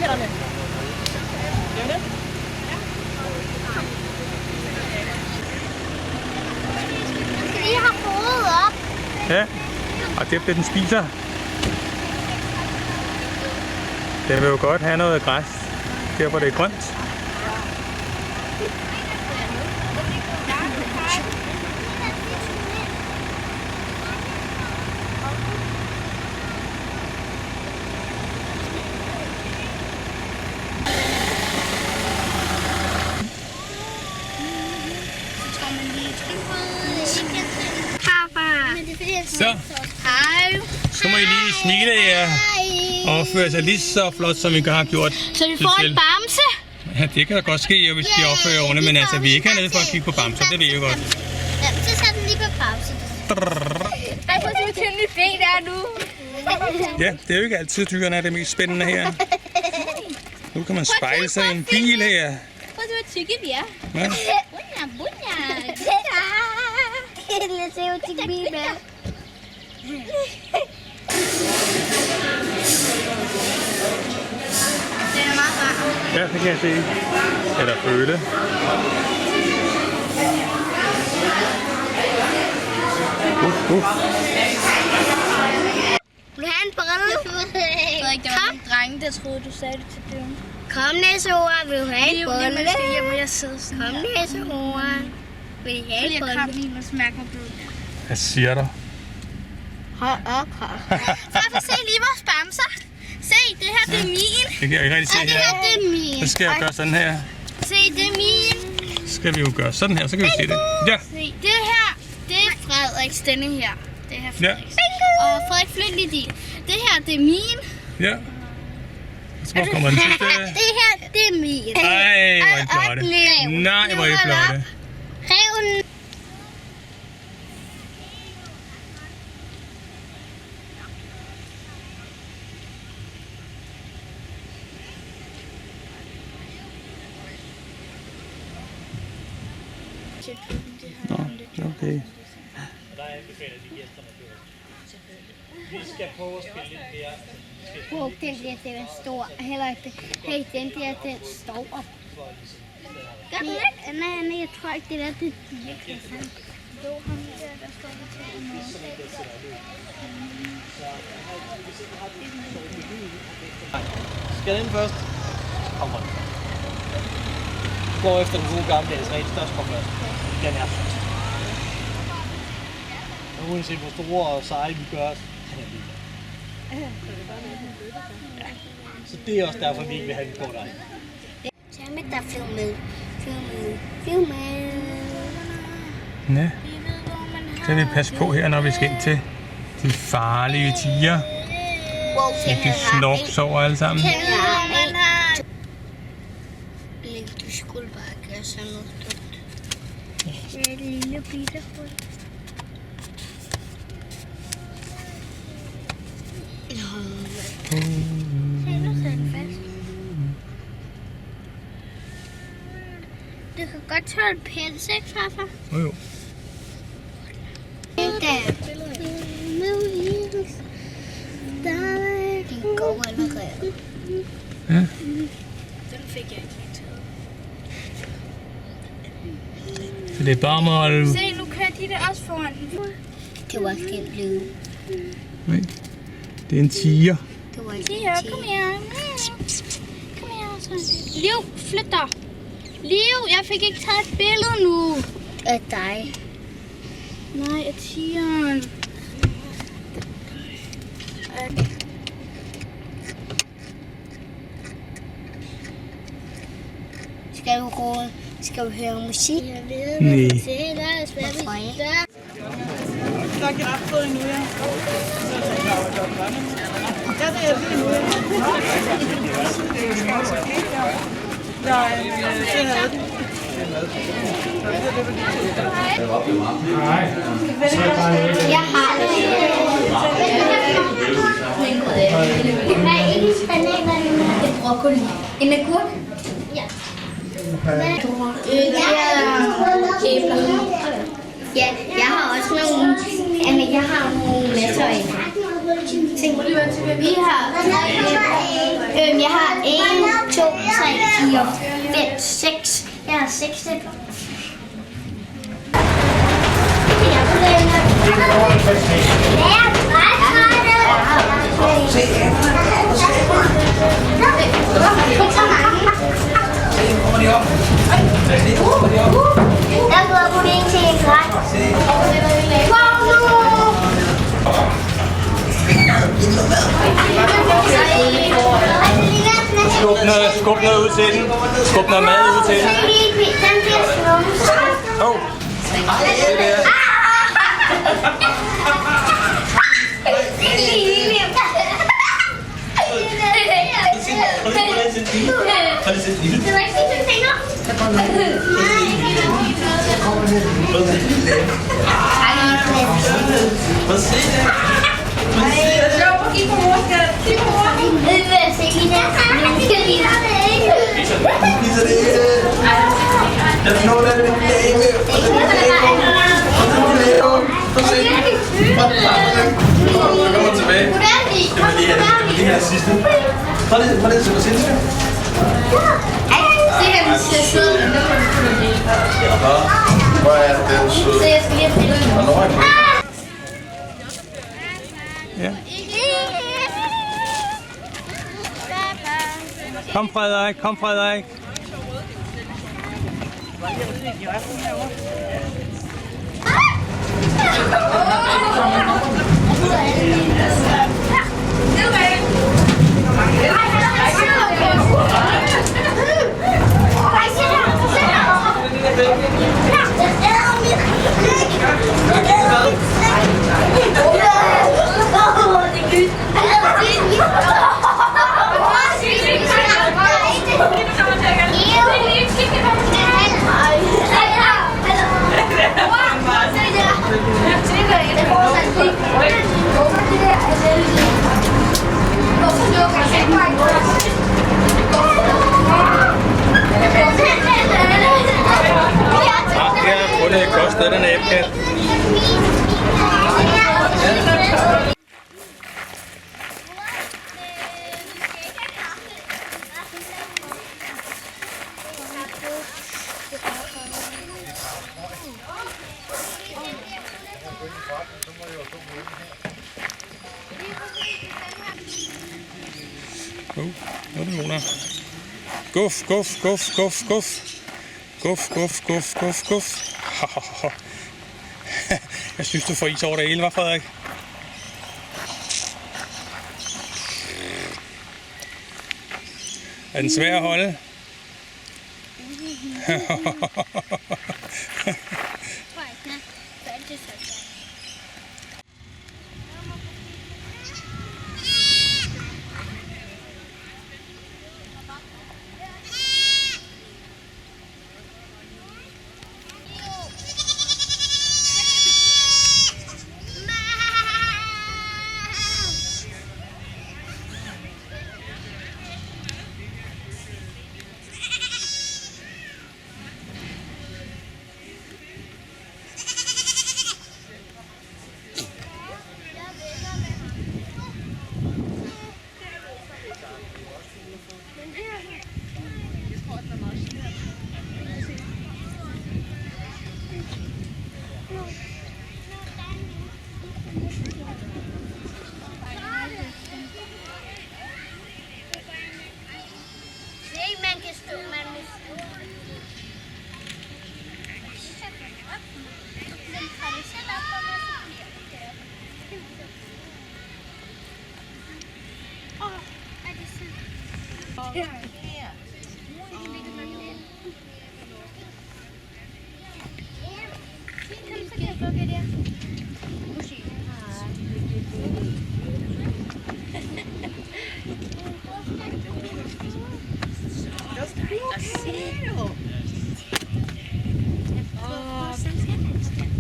Hætterne. Det er det. I har fået op. Ja, og det den spiser. Den vil jo godt have noget græs, der hvor det er grønt. Så. Hej. Så må I lige smile jer og opføre sig lige så flot, som I har gjort. Så vi får en bamse? Ja, det kan da godt ske, hvis de opfører ordentligt, men altså, vi er ikke hernede for at kigge på bamser, det ved jeg godt. Ja, så sætter den lige på pause. Ej, hvor er det temmelig ben der nu. Ja, det er jo ikke altid dyrene er det mest spændende her. Nu kan man spejle sig i en bil her. Prøv at se, hvor tykke vi er. Ja. Bunja, bunja. Lad os se, hvor tykke vi er. Den er meget varm. Ja, det kan jeg se. Eller føle. Vil du have en brille? Frederik, det var en drenge, der troede, du sagde det til dem. Kom, næsehår. Vil du have en brille? Jeg skal hjem, og jeg sidder sådan. Kom, næsehår. Vil du have en Jeg brille? krammer lige og smærker mig blod. Hvad siger du? Hold op, Farfar, se lige vores bamser. Se, det her, det er min. Det kan jeg ikke rigtig se det her, her. det er min. Så skal jeg gøre sådan her. Se, det er min. Så skal vi jo gøre sådan her, så kan vi se det. Ja. Se, det her, det er Frederiks, denne her. Det her Ja. Frederiks. Og Frederik, flyt lige dit. Det her, det er min. Ja. Så hvor kommer den sidste? Det her, det er min. Ej, hvor er I flotte. Nej, hvor er I flotte. Reven. Nå, okay. Vi skal prøve at spille lidt mere. Wow, den der, den er stor. Heller ikke. Hey, den der, den står op. Gør den ikke? Nej, jeg tror ikke, det der, det er virkelig sandt. Jo, ham der står på tæerne. Skal den først? Kommer den. Gå efter den gode gamle dags regel. Størst kommer først. Den er først. Og uanset hvor store og seje vi gør, han er lille. Ja. Så det er også derfor, vi ikke vil have, at vi går derind. Jamen, der er filmet. Ja. Så skal vi passe på her, når vi skal ind til de farlige tiger. Wow, Så de snorksover alle sammen. Du skulle bare gøre sådan noget dumt. Det er et lille bitte hul. Se, nu sidder den fast. Du kan godt tage en pels, ikke, farfar? Jo. Den går allerede. Ja. Den fik jeg ikke taget. Så det er bare mål. Se, nu kører de der også foran den. Det var ikke en lyd. Nej. Det er en tiger. Det var ikke Tiger, kom her. Kom her. Liv, flyt dig. Liv, jeg fik ikke taget et billede nu. af dig. Nej, af tigeren. Skal vi høre musik? Jeg ved, Nej. hvad det er. Hvorfor ikke? Der er girafbrød endnu, ja. Ja, det er det endnu, ja. Nej, det havde den. Jeg har det. Der er ikke bananer nu. En broccoli. En agurk? Ja. Ja, jeg har også nogle, jeg har nogle masser af. ting. Vi har jeg har 1, 2, 3, 4, 5, 6. Jeg har 6 sæt. Jeg går på den til en græn. Skub noget ud til den. Skub noget mad ud til den. Den bliver slumset. Åh. Det der. Det var ikke dine fingre. Prøv at se det. Kig på mor, kig på mor. Det vil jeg se lige der. Jeg skal lige have det ikke. Viser det ikke. Jeg får noget af det med. Prøv at se. Så kommer tilbage. Det var lige her sidste. Prøv lige at se på sindssygt. Det kan vi se sød. Hvor er den sød? Så jeg skal lige have pille. Hvornår er det? Ja. Kom Frederik, kom Frederik. Det er et godt sted, den æbkat. Nu er det Mona. Guf, guf, guf, guf, guf. Guf, guf, guf, guf, guf. Jeg synes, du får is over det hele, hva' Frederik? Er den svær at holde?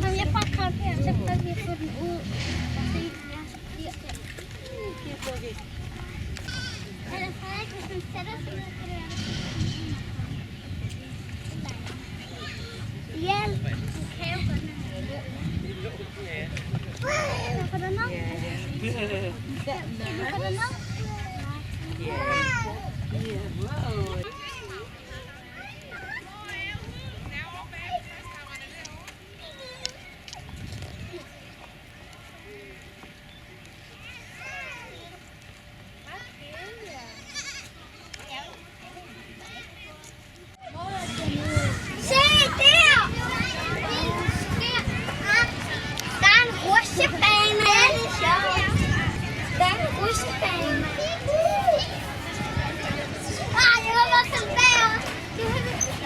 Kom, jeg prøver at komme her, så prøver vi at få den ud. Eller Frederik, hvis man sætter sig ned, kan det være. Hjælp! Du kan jo godt. Hvad for den op? Se der! Der er en rutsjebane. Der er en rutsjebane. Jeg var bare tilbage.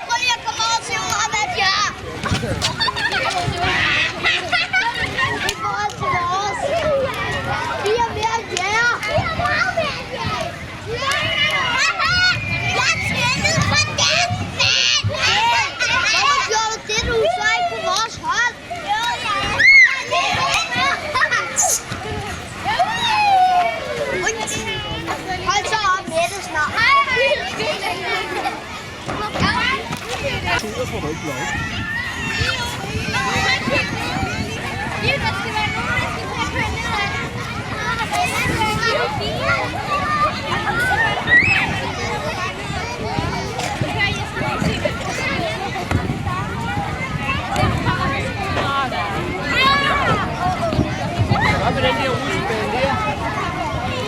Prøv lige at komme over til Amadia. I forhold til os. Vi er ved at jære. Jeg tændte på den. Hvorfor gjorde du det, du så ikke på vores hold? Hold så op med det snart. Tuder får du ikke lov. Hvad med den der rutsjebane der?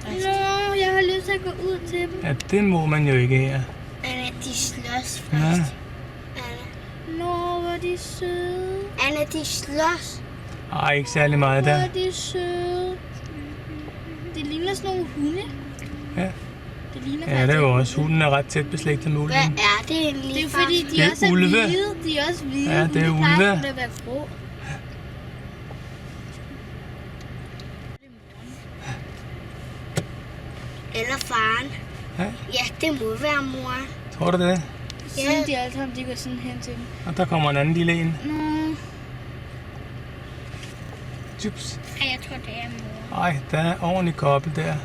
Nå, jeg har lyst til at gå ud til dem. Ja, det må man jo ikke her. Anna, de slås først. Ja. Anna. Nå, hvor er de søde. Anna, de slås. Ej, ikke særlig meget Hvor der. er de søde. Det ligner sådan nogle hunde. Ja. Det ligner Ja, det er jo også. Hunden er ret tæt beslægtet med Hvad ulven. er det egentlig? Det er fordi, de Det er også er ulve. hvide. De er også hvide. Ja, det er Hunde plejer ulve. kun at være grå. Eller faren. Ja. Ja, det må være mor. Tror du det? Siden de alle sammen, de går sådan hen til dem. Og der kommer en anden lille en. Nå. Typs. Ej, jeg tror, det er mor. Ej, der er ordentlig kobbel der.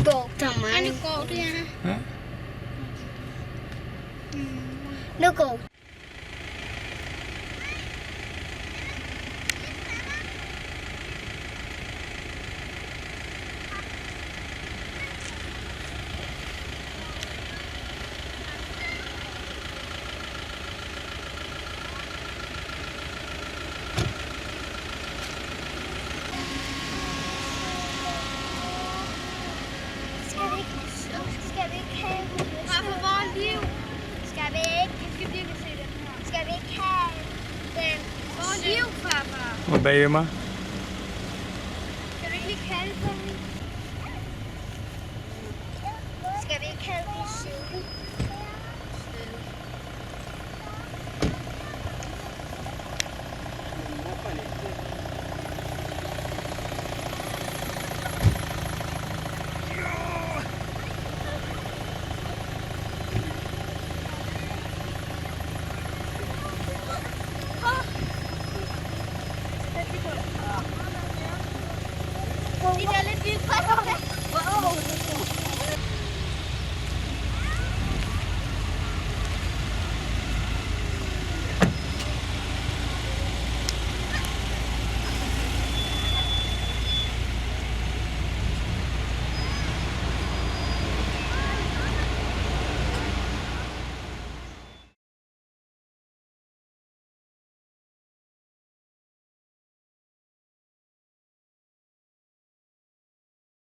Gå der Ej, mange. nu går det her. Ja. Nu går. Skal vi ikke have Hvorfor var liv? Skal vi ikke? Jeg skal virkelig se den her. Skal vi ikke have den? Hvor liv, papa? Og bag mig. Skal du ikke lige kalde på hende? Skal vi ikke have den?